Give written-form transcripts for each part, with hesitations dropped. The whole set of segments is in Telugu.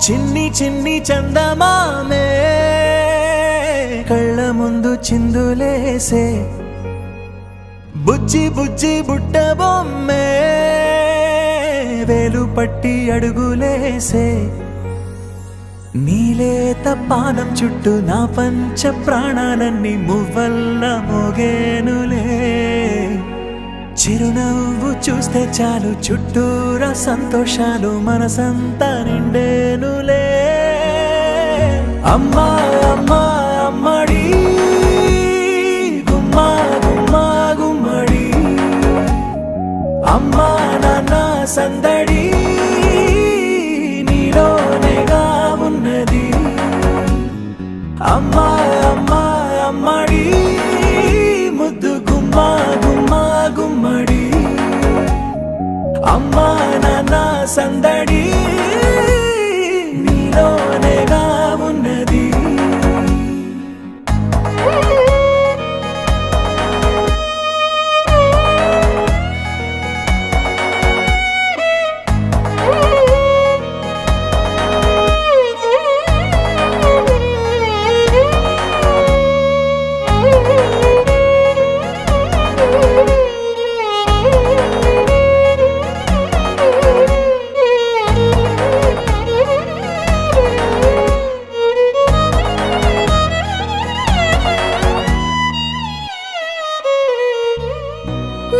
చిన్ని చిన్ని చందమామే కళ్ళ ముందు చిందులేసే బుజ్జి బుజ్జి బుట్ట బొమ్మే వేలు పట్టి అడుగులేసే నీలేత పానం చుట్టూ నా పంచ ప్రాణాలన్నీ మువ్వల్ల మోగేనులే చిరునవ్వు చూస్తే చాలు చుట్టూరా సంతోషాలు మనసంతా నిండేనులే అమ్మా అమ్మా అమ్మడి గుమ్మా గుమ్మా గుమ్మడి అమ్మా నాన్న సందడి నీలోనేగా ఉన్నది అమ్మా అమ్మా అమ్మడి ముద్దు గుమ్మా గుమ్మా గుమ్మడి అమ్మా నాన్న సందడి నీలోనేగా ఉన్నది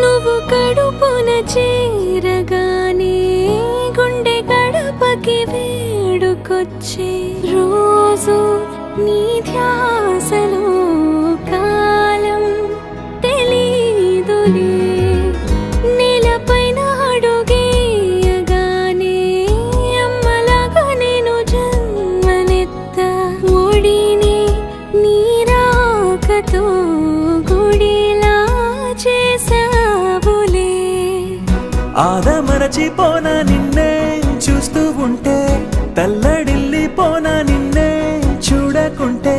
నువ్వు కడుపున చేరగానే గుండె గడపకి వేడుకొచ్చే రోజు నీ ధ్యాసలో కాలం తెలీదులే నేలపైన అడుగేయగానే అమ్మలాగా నేను జన్మనెత్త ఒడిని నీ రాకతో గుడిలా చేసావులే ఆదమరచిపోనా నిన్నే చూస్తూ ఉంటే తల్లడిల్లిపోనా నిన్నే చూడకుంటే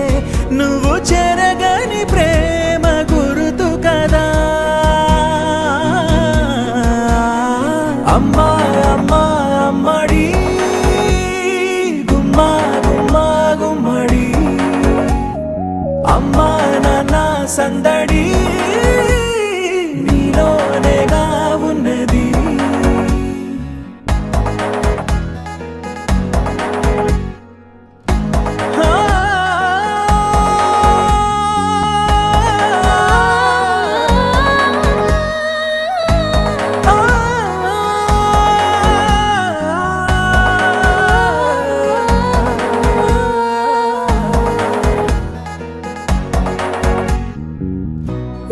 నువ్వు చెరగని ప్రేమ గురుతు కదా అమ్మా అమ్మా అమ్మడి గుమ్మా గుమ్మా గుమ్మడి అమ్మా నాన్న సందడి నీలోనేగా ఉన్నది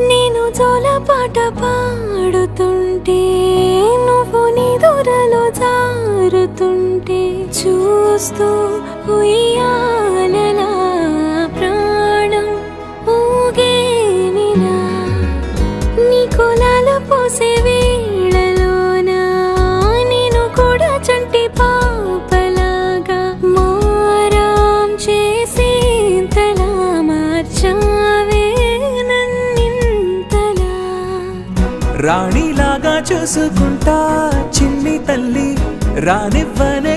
నేను జోలపాట పాడుతుంటే నువ్వు నిదురలో జారుతుంటే చూస్తూ ఉయ్యాలలా ప్రాణం ఊగేనిలా నీ కులాల పోసే వేళలోన నేను కూడా చంటి పాపలాగా మారాం చేసేంతలా మార్చావే రాణిలాగా చూసుకుంటా చిన్ని తల్లి రానివ్వనే